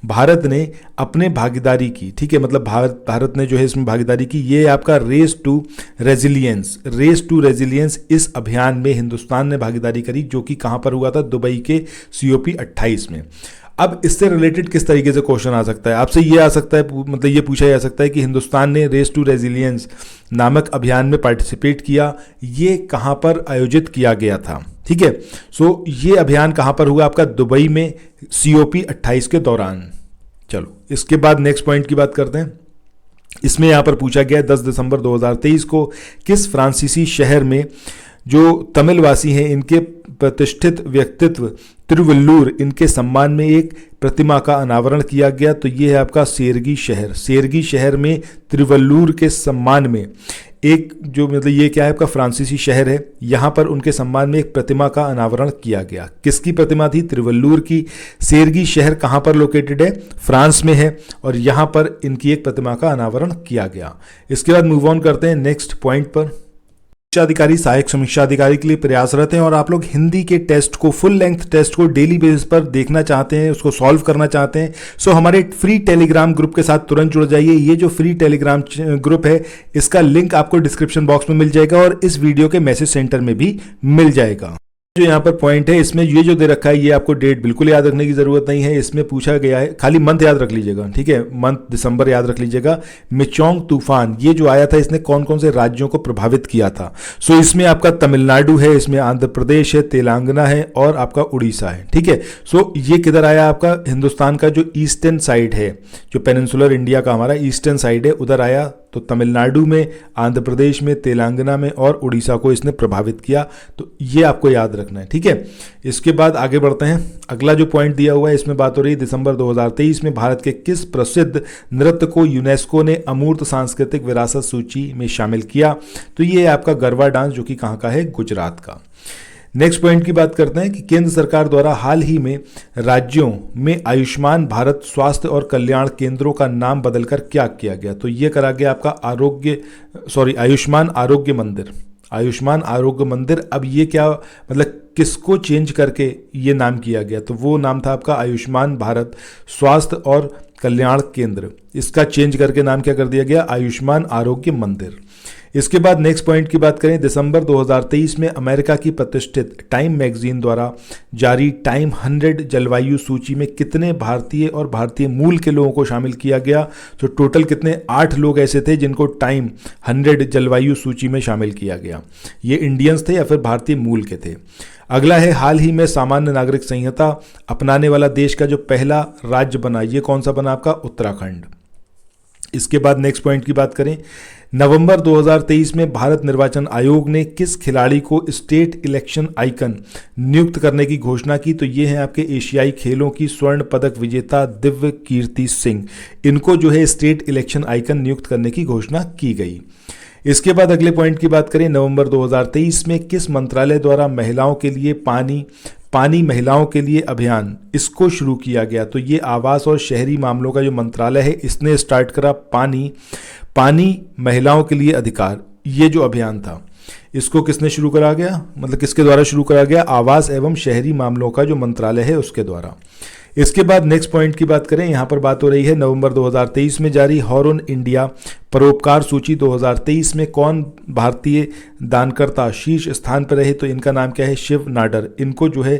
भारत ने अपने भागीदारी की। ठीक है, मतलब भारत ने जो है इसमें भागीदारी की। ये आपका रेस टू रेजिलियंस इस अभियान में हिंदुस्तान ने भागीदारी करी, जो कि कहां पर हुआ था, दुबई के COP28 में। अब इससे रिलेटेड किस तरीके से क्वेश्चन आ सकता है, आपसे ये आ सकता है, मतलब ये पूछा जा सकता है कि हिंदुस्तान ने रेस टू रेजिलियंस नामक अभियान में पार्टिसिपेट किया, ये कहां पर आयोजित किया गया था। ठीक है, सो ये अभियान कहां पर हुआ आपका, दुबई में COP28 के दौरान। चलो इसके बाद नेक्स्ट पॉइंट की बात करते हैं। इसमें यहां पर पूछा गया 10 दिसंबर 2023 को किस फ्रांसीसी शहर में जो तमिलवासी हैं इनके प्रतिष्ठित व्यक्तित्व तिरुवल्लूर इनके सम्मान में एक प्रतिमा का अनावरण किया गया, तो ये है आपका सेरगी शहर। सेरगी शहर में तिरुवल्लूर के सम्मान में एक जो मतलब ये क्या है आपका फ्रांसीसी शहर है, यहाँ पर उनके सम्मान में एक प्रतिमा का अनावरण किया गया। किसकी प्रतिमा थी, तिरुवल्लूर की। सेरगी शहर कहाँ पर लोकेटेड है, फ्रांस में है, और यहाँ पर इनकी एक प्रतिमा का अनावरण किया गया। इसके बाद मूव ऑन करते हैं नेक्स्ट पॉइंट पर। समीक्षा अधिकारी सहायक समीक्षा अधिकारी के लिए प्रयासरत हैं, और आप लोग हिंदी के टेस्ट को, फुल लेंथ टेस्ट को डेली बेसिस पर देखना चाहते हैं, उसको सॉल्व करना चाहते हैं, सो हमारे फ्री टेलीग्राम ग्रुप के साथ तुरंत जुड़ जाइए। ये जो फ्री टेलीग्राम ग्रुप है इसका लिंक आपको डिस्क्रिप्शन बॉक्स में मिल जाएगा और इस वीडियो के मैसेज सेंटर में भी मिल जाएगा। जो यहाँ पर पॉइंट है इसमें ये जो दे रखा है, ये आपको डेट बिल्कुल याद रखने की जरूरत नहीं है। इसमें पूछा गया है, खाली मंथ याद रख लीजिएगा। ठीक है, मंथ दिसंबर याद रख लीजिएगा। मिचोंग तूफान ये जो आया था इसने कौन कौन से राज्यों को प्रभावित किया था, सो इसमें आपका तमिलनाडु है, इसमें आंध्र प्रदेश है, तेलंगाना है और आपका उड़ीसा है। ठीक है, सो ये किधर आया आपका, हिंदुस्तान का जो ईस्टर्न साइड है, जो पेनिनसुलर इंडिया का हमारा ईस्टर्न साइड है, उधर आया तो तमिलनाडु में, आंध्र प्रदेश में, तेलंगाना में और उड़ीसा को इसने प्रभावित किया। तो ये आपको याद रखना है, ठीक है। इसके बाद आगे बढ़ते हैं। अगला जो पॉइंट दिया हुआ है इसमें बात हो रही है दिसंबर 2023 में भारत के किस प्रसिद्ध नृत्य को यूनेस्को ने अमूर्त सांस्कृतिक विरासत सूची में शामिल किया। तो ये आपका गरबा डांस, जो कि कहाँ का है, गुजरात का। नेक्स्ट पॉइंट की बात करते हैं कि केंद्र सरकार द्वारा हाल ही में राज्यों में आयुष्मान भारत स्वास्थ्य और कल्याण केंद्रों का नाम बदलकर क्या किया गया। तो ये करा गया आपका आयुष्मान आरोग्य मंदिर। आयुष्मान आरोग्य मंदिर, अब ये क्या मतलब किसको चेंज करके ये नाम किया गया, तो वो नाम था आपका आयुष्मान भारत स्वास्थ्य और कल्याण केंद्र। इसका चेंज करके नाम क्या कर दिया गया, आयुष्मान आरोग्य मंदिर। इसके बाद नेक्स्ट पॉइंट की बात करें, दिसंबर 2023 में अमेरिका की प्रतिष्ठित टाइम मैगजीन द्वारा जारी टाइम 100 जलवायु सूची में कितने भारतीय और भारतीय मूल के लोगों को शामिल किया गया। तो टोटल कितने, 8 लोग ऐसे थे जिनको टाइम 100 जलवायु सूची में शामिल किया गया। ये इंडियंस थे या फिर भारतीय मूल के थे। अगला है, हाल ही में सामान्य नागरिक संहिता अपनाने वाला देश का जो पहला राज्य बना, ये कौन सा बना आपका, उत्तराखंड। इसके बाद नेक्स्ट पॉइंट की बात करें, नवंबर 2023 में भारत निर्वाचन आयोग ने किस खिलाड़ी को स्टेट इलेक्शन आइकन नियुक्त करने की घोषणा की। तो ये हैं आपके एशियाई खेलों की स्वर्ण पदक विजेता दिव्य कीर्ति सिंह। इनको जो है स्टेट इलेक्शन आइकन नियुक्त करने की घोषणा की गई। इसके बाद अगले पॉइंट की बात करें, नवंबर 2023 में किस मंत्रालय द्वारा महिलाओं के लिए पानी महिलाओं के लिए अभियान इसको शुरू किया गया। तो ये आवास और शहरी मामलों का जो मंत्रालय है इसने स्टार्ट करा पानी महिलाओं के लिए अधिकार, ये जो अभियान था इसको किसने शुरू करा गया, मतलब किसके द्वारा शुरू करा गया, आवास एवं शहरी मामलों का जो मंत्रालय है उसके द्वारा। इसके बाद नेक्स्ट पॉइंट की बात करें, यहाँ पर बात हो रही है नवंबर 2023 में जारी हॉर्न इंडिया परोपकार सूची 2023 में कौन भारतीय दानकर्ता शीर्ष स्थान पर रहे। तो इनका नाम क्या है, शिव नाडर। इनको जो है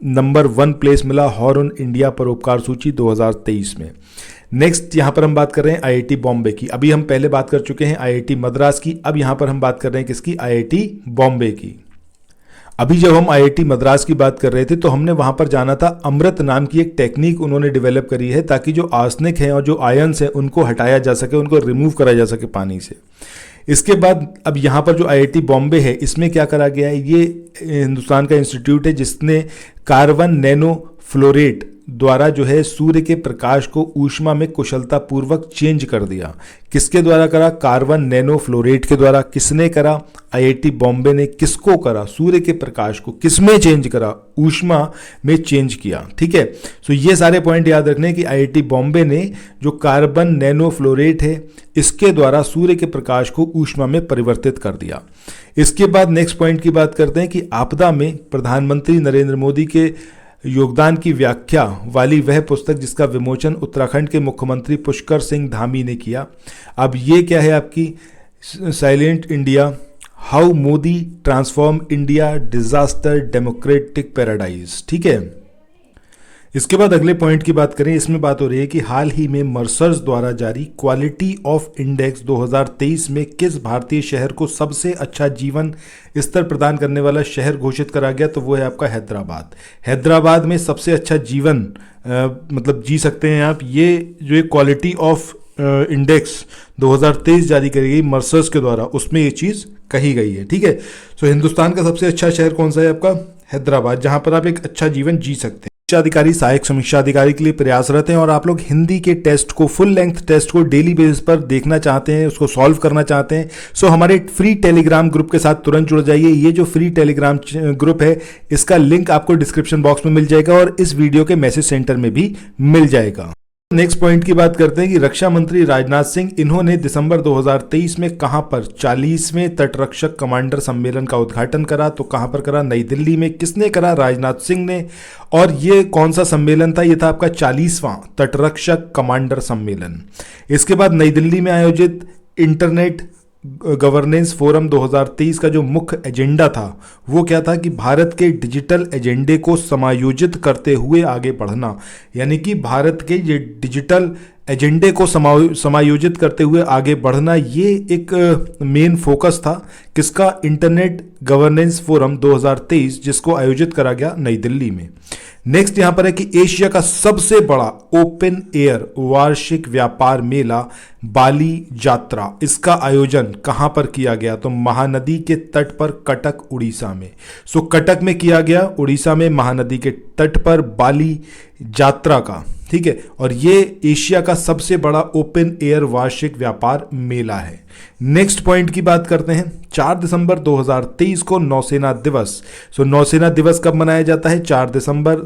नंबर 1 प्लेस मिला हॉर्न इंडिया परोपकार सूची 2023 में। नेक्स्ट यहाँ पर हम बात कर रहे हैं आईआईटी बॉम्बे की। अभी हम पहले बात कर चुके हैं आईआईटी मद्रास की, अब यहाँ पर हम बात कर रहे हैं किसकी, आईआईटी बॉम्बे की। अभी जब हम आईआईटी मद्रास की बात कर रहे थे तो हमने वहाँ पर जाना था, अमृत नाम की एक टेक्निक उन्होंने डेवलप करी है ताकि जो आर्सेनिक है और जो आयंस है उनको हटाया जा सके, उनको रिमूव करा जा सके पानी से। इसके बाद अब यहाँ पर जो आईआईटी बॉम्बे है इसमें क्या करा गया है, ये हिंदुस्तान का इंस्टीट्यूट है जिसने कार्बन नैनो फ्लोरेट द्वारा जो है सूर्य के प्रकाश को ऊष्मा में कुशलतापूर्वक चेंज कर दिया। किसके द्वारा करा, कार्बन नैनो फ्लोरेट के द्वारा। किसने करा, आईआईटी बॉम्बे ने। किसको करा, सूर्य के प्रकाश को किसमें चेंज करा, ऊष्मा में चेंज किया। ठीक है, सो ये सारे पॉइंट याद रखने कि आईआईटी बॉम्बे ने जो कार्बन नैनो फ्लोरेट है इसके द्वारा सूर्य के प्रकाश को ऊष्मा में परिवर्तित कर दिया। इसके बाद नेक्स्ट पॉइंट की बात करते हैं कि आपदा में प्रधानमंत्री नरेंद्र मोदी के योगदान की व्याख्या वाली वह पुस्तक जिसका विमोचन उत्तराखंड के मुख्यमंत्री पुष्कर सिंह धामी ने किया। अब ये क्या है आपकी, silent India, how Modi transform India disaster democratic paradise. ठीक है, इसके बाद अगले पॉइंट की बात करें, इसमें बात हो रही है कि हाल ही में मर्सर्स द्वारा जारी क्वालिटी ऑफ इंडेक्स 2023 में किस भारतीय शहर को सबसे अच्छा जीवन स्तर प्रदान करने वाला शहर घोषित करा गया। तो वो है आपका हैदराबाद। हैदराबाद में सबसे अच्छा जीवन मतलब जी सकते हैं आप। ये जो एक क्वालिटी ऑफ इंडेक्स 2023 जारी करी गई मर्सर्स के द्वारा, उसमें ये चीज़ कही गई है। ठीक है, सो हिंदुस्तान का सबसे अच्छा शहर कौन सा है आपका, हैदराबाद, जहां पर आप एक अच्छा जीवन जी सकते हैं। समीक्षा अधिकारी सहायक समीक्षा अधिकारी के लिए प्रयासरत हैं और आप लोग हिंदी के टेस्ट को, फुल लेंथ टेस्ट को डेली बेसिस पर देखना चाहते हैं, उसको सॉल्व करना चाहते हैं, सो हमारे फ्री टेलीग्राम ग्रुप के साथ तुरंत जुड़ जाइए। ये जो फ्री टेलीग्राम ग्रुप है इसका लिंक आपको डिस्क्रिप्शन बॉक्स में मिल जाएगा और इस वीडियो के मैसेज सेंटर में भी मिल जाएगा। नेक्स्ट पॉइंट की बात करते हैं कि रक्षा मंत्री राजनाथ सिंह, इन्होंने दिसंबर 2023 में कहां पर 40वें तटरक्षक कमांडर सम्मेलन का उद्घाटन करा। तो कहां पर करा, नई दिल्ली में। किसने करा, राजनाथ सिंह ने। और ये कौन सा सम्मेलन था, ये था आपका 40वां तटरक्षक कमांडर सम्मेलन। इसके बाद नई दिल्ली में आयोजित इंटरनेट गवर्नेंस फोरम 2023 का जो मुख्य एजेंडा था वो क्या था कि भारत के डिजिटल एजेंडे को समायोजित करते हुए आगे बढ़ना, यानी कि भारत के ये डिजिटल एजेंडे को समायोजित करते हुए आगे बढ़ना, ये एक मेन फोकस था किसका, इंटरनेट गवर्नेंस फोरम 2023, जिसको आयोजित करा गया नई दिल्ली में। नेक्स्ट यहां पर है कि एशिया का सबसे बड़ा ओपन एयर वार्षिक व्यापार मेला बाली यात्रा, इसका आयोजन कहां पर किया गया, तो महानदी के तट पर कटक उड़ीसा में। सो कटक में किया गया, उड़ीसा में महानदी के तट पर बाली यात्रा का, ठीक है। और ये एशिया का सबसे बड़ा ओपन एयर वार्षिक व्यापार मेला है। नेक्स्ट पॉइंट की बात करते हैं, 4 दिसंबर 2023 को नौसेना दिवस। सो नौसेना दिवस कब मनाया जाता है, 4 दिसंबर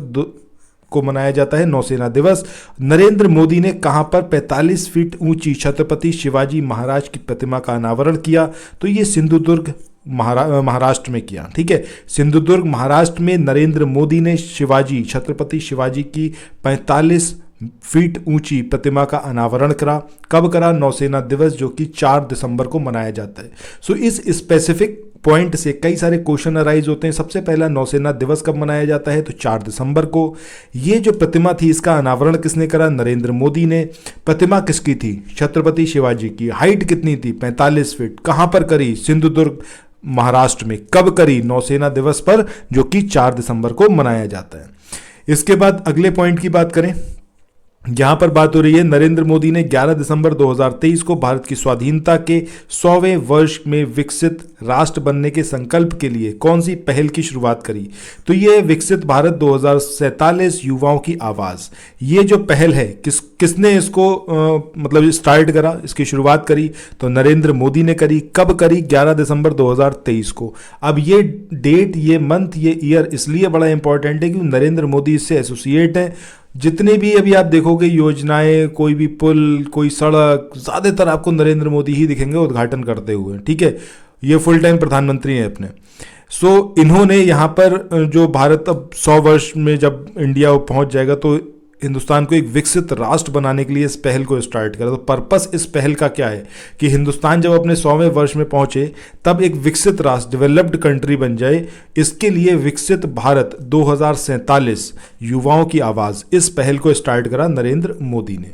को मनाया जाता है नौसेना दिवस। नरेंद्र मोदी ने कहां पर 45 फीट ऊंची छत्रपति शिवाजी महाराज की प्रतिमा का अनावरण किया, तो ये सिंधुदुर्ग महाराष्ट्र में किया, ठीक है। सिंधुदुर्ग महाराष्ट्र में नरेंद्र मोदी ने छत्रपति शिवाजी की 45 फीट ऊंची प्रतिमा का अनावरण करा। कब करा, नौसेना दिवस, जो कि 4 दिसंबर को मनाया जाता है। सो इस स्पेसिफिक पॉइंट से कई सारे क्वेश्चन अराइज होते हैं। सबसे पहला, नौसेना दिवस कब मनाया जाता है, तो 4 दिसंबर को। ये जो प्रतिमा थी, इसका अनावरण किसने करा, नरेंद्र मोदी ने। प्रतिमा किसकी थी, छत्रपति शिवाजी की। हाइट कितनी थी, 45 फीट। कहां पर करी, सिंधुदुर्ग महाराष्ट्र में। कब करी, नौसेना दिवस पर, जो कि 4 दिसंबर को मनाया जाता है। इसके बाद अगले पॉइंट की बात करें, यहां पर बात हो रही है, नरेंद्र मोदी ने 11 दिसंबर 2023 को भारत की स्वाधीनता के 100वें वर्ष में विकसित राष्ट्र बनने के संकल्प के लिए कौन सी पहल की शुरुआत करी, तो ये विकसित भारत 2047 युवाओं की आवाज। ये जो पहल है, किसने इसको मतलब स्टार्ट करा, इसकी शुरुआत करी, तो नरेंद्र मोदी ने करी। कब करी, 11 दिसंबर 2023 को। अब ये डेट, ये मंथ, ये ईयर इसलिए बड़ा इंपॉर्टेंट है क्योंकि नरेंद्र मोदी इससे एसोसिएट है। जितने भी अभी आप देखोगे योजनाएं, कोई भी पुल, कोई सड़क, ज़्यादातर आपको नरेंद्र मोदी ही दिखेंगे उद्घाटन करते हुए, ठीक है। ये फुल टाइम प्रधानमंत्री हैं अपने। सो इन्होंने यहाँ पर जो भारत अब 100 वर्ष में जब इंडिया पहुँच जाएगा, तो हिंदुस्तान को एक विकसित राष्ट्र बनाने के लिए इस पहल को स्टार्ट करा। तो पर्पस इस पहल का क्या है कि हिंदुस्तान जब अपने 100वें वर्ष में पहुंचे, तब एक विकसित राष्ट्र, डेवलप्ड कंट्री बन जाए। इसके लिए विकसित भारत 2047 युवाओं की आवाज़, इस पहल को स्टार्ट करा नरेंद्र मोदी ने।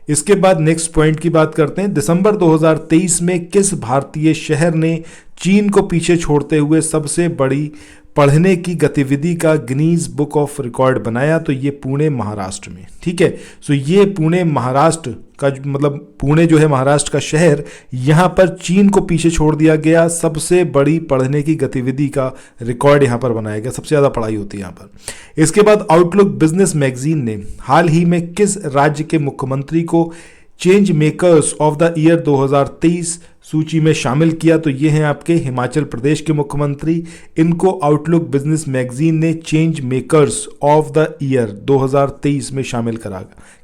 इसके बाद नेक्स्ट पॉइंट की बात करते हैं, दिसंबर 2023 में किस भारतीय शहर ने चीन को पीछे छोड़ते हुए सबसे बड़ी पढ़ने की गतिविधि का गिनीज बुक ऑफ रिकॉर्ड बनाया, तो ये पुणे महाराष्ट्र में, ठीक है। सो ये पुणे महाराष्ट्र का मतलब पुणे जो है महाराष्ट्र का शहर, यहाँ पर चीन को पीछे छोड़ दिया गया। सबसे बड़ी पढ़ने की गतिविधि का रिकॉर्ड यहाँ पर बनाया गया, सबसे ज़्यादा पढ़ाई होती है यहाँ पर। इसके बाद आउटलुक बिजनेस मैगजीन ने हाल ही में किस राज्य के मुख्यमंत्री को change makers of the year 2023 सूची में शामिल किया, तो ये हैं आपके हिमाचल प्रदेश के मुख्यमंत्री। इनको आउटलुक बिजनेस मैगजीन ने change makers of the year 2023 में शामिल करा।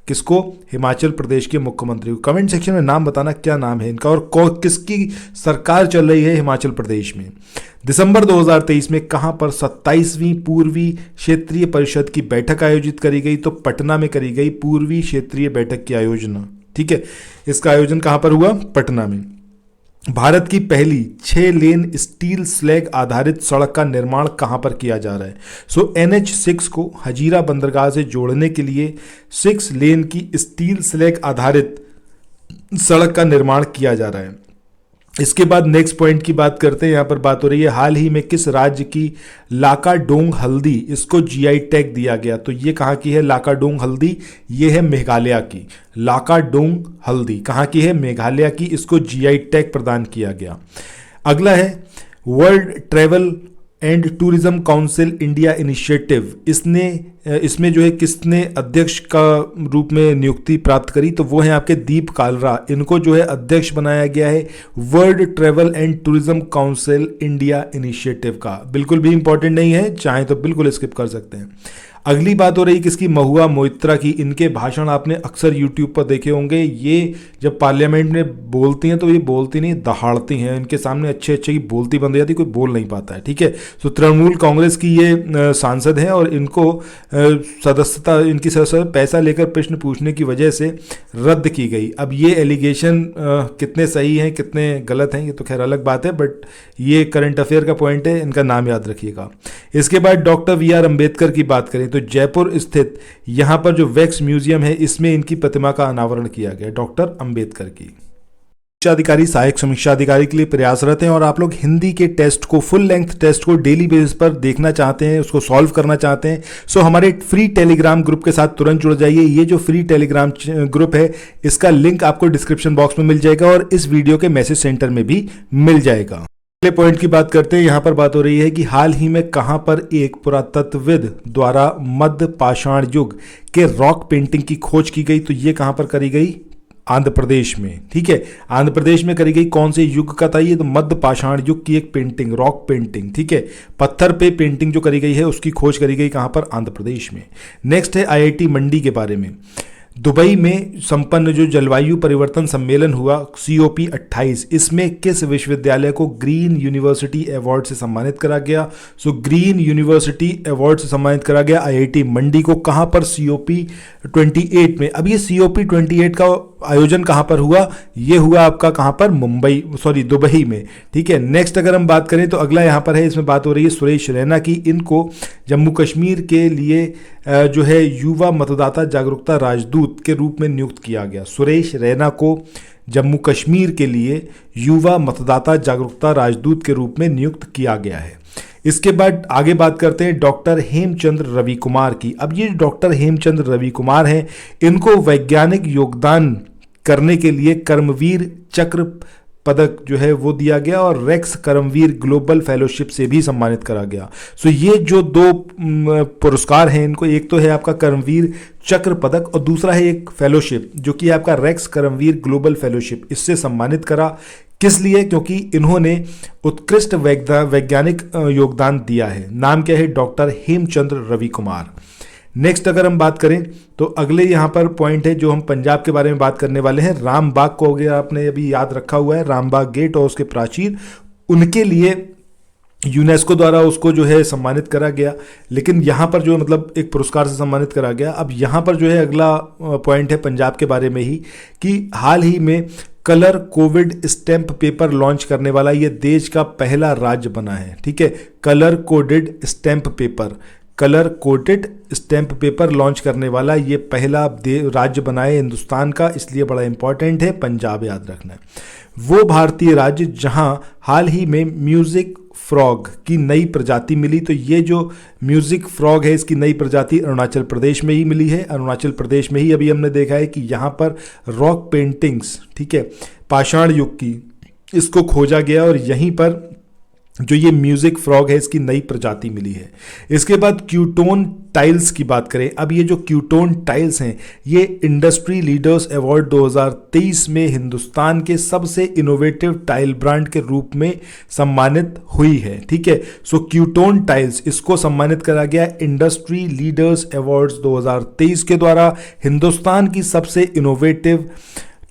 किसको, हिमाचल प्रदेश के मुख्यमंत्री को। कमेंट सेक्शन में नाम बताना क्या नाम है इनका और किसकी सरकार चल रही है हिमाचल प्रदेश में। दिसंबर 2023 में कहां पर 27वीं पूर्वी क्षेत्रीय परिषद की बैठक आयोजित करी गई, तो पटना में करी गई पूर्वी क्षेत्रीय बैठक की आयोजना, ठीक है। इसका आयोजन कहां पर हुआ, पटना में। भारत की पहली 6 लेन स्टील स्लैग आधारित सड़क का निर्माण कहां पर किया जा रहा है, सो NH6 को हजीरा बंदरगाह से जोड़ने के लिए 6 लेन की स्टील स्लैग आधारित सड़क का निर्माण किया जा रहा है। इसके बाद नेक्स्ट पॉइंट की बात करते हैं, यहाँ पर बात हो रही है हाल ही में किस राज्य की लाकाडोंग हल्दी, इसको GI टैग दिया गया, तो ये कहाँ की है लाकाडोंग हल्दी, ये है मेघालय की। लाकाडोंग हल्दी कहाँ की है, मेघालय की, इसको GI टैग प्रदान किया गया। अगला है world travel and tourism council India initiative, इसमें जो है किसने अध्यक्ष का रूप में नियुक्ति प्राप्त करी, तो वो है आपके दीप कालरा। इनको जो है अध्यक्ष बनाया गया है world travel and tourism council India initiative का। बिल्कुल भी इंपॉर्टेंट नहीं है, चाहे तो बिल्कुल स्किप कर सकते हैं। अगली बात हो रही किसकी, महुआ मोइत्रा की। इनके भाषण आपने अक्सर यूट्यूब पर देखे होंगे। ये जब पार्लियामेंट में बोलती हैं तो ये बोलती नहीं, दहाड़ती हैं। इनके सामने अच्छे अच्छे की बोलती बंद हो जाती, कोई बोल नहीं पाता है, ठीक है। तो तृणमूल कांग्रेस की ये सांसद हैं और इनको सदस्यता, इनकी सदस्यता पैसा लेकर प्रश्न पूछने की वजह से रद्द की गई। अब ये एलिगेशन कितने सही हैं कितने गलत हैं ये तो खैर अलग बात है, बट ये करंट अफेयर का पॉइंट है, इनका नाम याद रखिएगा। इसके बाद डॉक्टर VR अम्बेडकर की बात करें तो जयपुर स्थित यहाँ पर जो वैक्स म्यूजियम है इसमें इनकी प्रतिमा का अनावरण किया गया, डॉक्टर अंबेडकर की। समीक्षा अधिकारी सहायक समीक्षा अधिकारी के लिए प्रयासरत हैं और आप लोग हिंदी के टेस्ट को, फुल लेंथ टेस्ट को डेली बेसिस पर देखना चाहते हैं, उसको सॉल्व करना चाहते हैं, सो हमारे फ्री टेलीग्राम ग्रुप के साथ तुरंत जुड़ जाइए। ये जो फ्री टेलीग्राम ग्रुप है इसका लिंक आपको डिस्क्रिप्शन बॉक्स में मिल जाएगा और इस वीडियो के मैसेज सेंटर में भी मिल जाएगा। अगले पॉइंट की बात करते हैं। यहाँ पर बात हो रही है कि हाल ही में कहाँ पर एक पुरातत्वविद द्वारा मध्य पाषाण युग के रॉक पेंटिंग की खोज की गई, तो ये कहाँ पर करी गई, आंध्र प्रदेश में। ठीक है, आंध्र प्रदेश में करी गई। कौन से युग का था ये, तो मध्य पाषाण युग की एक पेंटिंग, रॉक पेंटिंग। ठीक है, पत्थर पे पेंटिंग जो करी गई है उसकी खोज करी गई कहां पर, आंध्र प्रदेश में। नेक्स्ट है आईआईटी मंडी के बारे में। दुबई में संपन्न जो जलवायु परिवर्तन सम्मेलन हुआ COP 28, इसमें किस विश्वविद्यालय को ग्रीन यूनिवर्सिटी अवार्ड से सम्मानित करा गया। सो ग्रीन यूनिवर्सिटी अवार्ड से सम्मानित करा गया आईआईटी मंडी को। कहां पर, COP 28 में। अब ये COP 28 का आयोजन कहां पर हुआ, ये हुआ आपका कहां पर, दुबई में। ठीक है, नेक्स्ट अगर हम बात करें तो अगला यहां पर है, इसमें बात हो रही है सुरेश रैना की। इनको जम्मू कश्मीर के लिए जो है युवा मतदाता जागरूकता राजदूत के रूप में नियुक्त किया गया। सुरेश रैना को जम्मू कश्मीर के लिए युवा मतदाता जागरूकता राजदूत के रूप में नियुक्त किया गया है। इसके बाद आगे बात करते हैं डॉक्टर हेमचंद्र रवि कुमार की। अब ये डॉक्टर हेमचंद्र रवि कुमार हैं, इनको वैज्ञानिक योगदान करने के लिए कर्मवीर चक्र पदक जो है वो दिया गया और रेक्स कर्मवीर ग्लोबल फेलोशिप से भी सम्मानित करा गया। सो ये जो दो पुरस्कार हैं इनको, एक तो है आपका कर्मवीर चक्र पदक और दूसरा है एक फेलोशिप जो कि आपका रेक्स कर्मवीर ग्लोबल फेलोशिप, इससे सम्मानित करा। किस लिए, क्योंकि इन्होंने उत्कृष्ट वैज्ञानिक योगदान दिया है। नाम क्या है, डॉक्टर हेमचंद्र रवि कुमार। नेक्स्ट अगर हम बात करें तो अगले यहाँ पर पॉइंट है जो हम पंजाब के बारे में बात करने वाले हैं। रामबाग को अगर आपने अभी याद रखा हुआ है, रामबाग गेट और उसके प्राचीर, उनके लिए यूनेस्को द्वारा उसको जो है सम्मानित करा गया, लेकिन यहाँ पर जो मतलब एक पुरस्कार से सम्मानित करा गया। अब यहाँ पर जो है अगला पॉइंट है पंजाब के बारे में ही कि हाल ही में colour Covid stamp paper launch करने वाला ये देश का पहला राज्य बना है। ठीक है, colour coded stamp paper, colour coded stamp paper launch करने वाला ये पहला राज्य बना है हिंदुस्तान का, इसलिए बड़ा इंपॉर्टेंट है, पंजाब याद रखना है। वो भारतीय राज्य जहां हाल ही में म्यूजिक फ्रॉग की नई प्रजाति मिली, तो ये जो म्यूजिक फ्रॉग है इसकी नई प्रजाति अरुणाचल प्रदेश में ही मिली है। अरुणाचल प्रदेश में ही अभी हमने देखा है कि यहाँ पर रॉक पेंटिंग्स, ठीक है, पाषाण युग की, इसको खोजा गया और यहीं पर जो ये म्यूजिक फ्रॉग है इसकी नई प्रजाति मिली है। इसके बाद क्यूटोन टाइल्स की बात करें। अब ये जो क्यूटोन टाइल्स हैं ये इंडस्ट्री लीडर्स अवार्ड 2023 में हिंदुस्तान के सबसे इनोवेटिव टाइल ब्रांड के रूप में सम्मानित हुई है। ठीक है, सो क्यूटोन टाइल्स इसको सम्मानित करा गया इंडस्ट्री लीडर्स अवार्ड्स 2023 के द्वारा, हिंदुस्तान की सबसे इनोवेटिव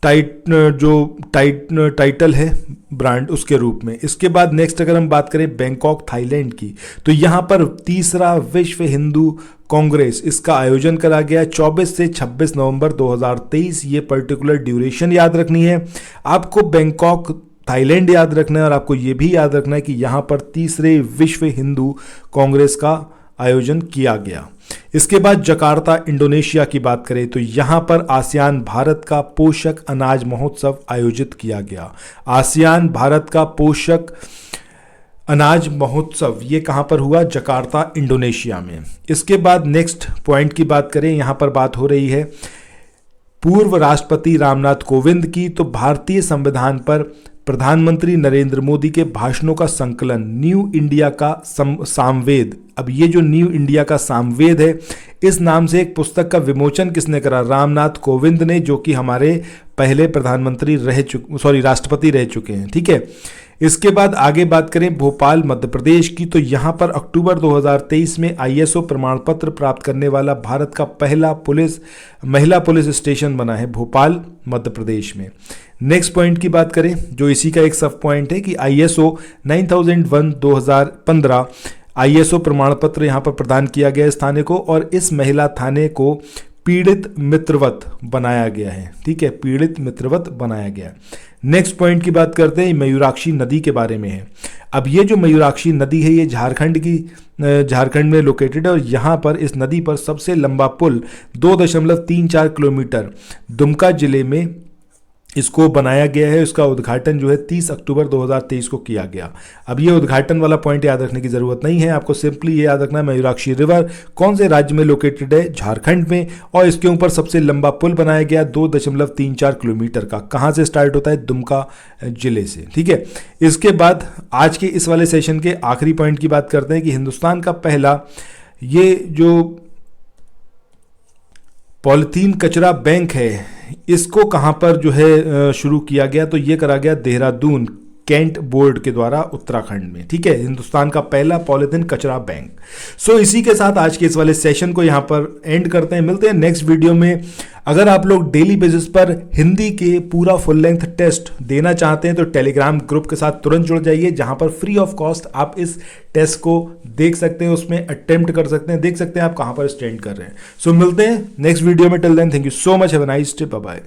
टाइटल है ब्रांड उसके रूप में। इसके बाद नेक्स्ट अगर हम बात करें बैंकॉक थाईलैंड की, तो यहाँ पर तीसरा विश्व हिंदू कांग्रेस इसका आयोजन करा गया 24 से 26 नवंबर 2023। ये पर्टिकुलर ड्यूरेशन याद रखनी है आपको, बैंकॉक थाईलैंड याद रखना है और आपको ये भी याद रखना है कि यहाँ पर तीसरे विश्व हिंदू कांग्रेस का आयोजन किया गया। इसके बाद जकार्ता इंडोनेशिया की बात करें तो यहां पर आसियान भारत का पोषक अनाज महोत्सव आयोजित किया गया। आसियान भारत का पोषक अनाज महोत्सव ये कहां पर हुआ, जकार्ता इंडोनेशिया में। इसके बाद नेक्स्ट पॉइंट की बात करें, यहां पर बात हो रही है पूर्व राष्ट्रपति रामनाथ कोविंद की। तो भारतीय संविधान पर प्रधानमंत्री नरेंद्र मोदी के भाषणों का संकलन, न्यू इंडिया का सामवेद। अब ये जो न्यू इंडिया का सामवेद है, इस नाम से एक पुस्तक का विमोचन किसने करा, रामनाथ कोविंद ने, जो कि हमारे पहले राष्ट्रपति रह चुके हैं। ठीक है, इसके बाद आगे बात करें भोपाल मध्य प्रदेश की, तो यहाँ पर अक्टूबर 2023 में ISO प्रमाण पत्र प्राप्त करने वाला भारत का पहला महिला पुलिस स्टेशन बना है भोपाल मध्य प्रदेश में। नेक्स्ट पॉइंट की बात करें जो इसी का एक सब पॉइंट है कि ISO 9001 2015 ISO प्रमाण पत्र यहाँ पर प्रदान किया गया इस थाने को, और इस महिला थाने को पीड़ित मित्रवत बनाया गया है। ठीक है, पीड़ित मित्रवत बनाया गया है। नेक्स्ट पॉइंट की बात करते हैं, मयूराक्षी नदी के बारे में है। अब ये जो मयूराक्षी नदी है ये झारखंड में लोकेटेड है और यहाँ पर इस नदी पर सबसे लंबा पुल 2.34 किलोमीटर दुमका जिले में इसको बनाया गया है। इसका उद्घाटन जो है 30 अक्टूबर 2023 को किया गया। अब ये उद्घाटन वाला पॉइंट याद रखने की ज़रूरत नहीं है, आपको सिंपली ये याद रखना है मयूराक्षी रिवर कौन से राज्य में लोकेटेड है, झारखंड में, और इसके ऊपर सबसे लंबा पुल बनाया गया 2.34 किलोमीटर का। कहाँ से स्टार्ट होता है, दुमका जिले से। ठीक है, इसके बाद आज के इस वाले सेशन के आखिरी पॉइंट की बात करते हैं कि हिंदुस्तान का पहला ये जो पॉलीथीन कचरा बैंक है इसको कहाँ पर जो है शुरू किया गया, तो ये करा गया देहरादून कैंट बोर्ड के द्वारा उत्तराखंड में। ठीक है, हिंदुस्तान का पहला पॉलीथीन कचरा बैंक। सो इसी के साथ आज के इस वाले सेशन को यहाँ पर एंड करते हैं। मिलते हैं नेक्स्ट वीडियो में। अगर आप लोग डेली बेसिस पर हिंदी के पूरा फुल लेंथ टेस्ट देना चाहते हैं तो टेलीग्राम ग्रुप के साथ तुरंत जुड़ जाइए, जहां पर फ्री ऑफ कॉस्ट आप इस टेस्ट को देख सकते हैं, उसमें अटेम्प्ट कर सकते हैं, देख सकते हैं आप कहां पर स्टैंड कर रहे हैं। सो मिलते हैं नेक्स्ट वीडियो में। Till then thank you so much, have a nice day, bye bye.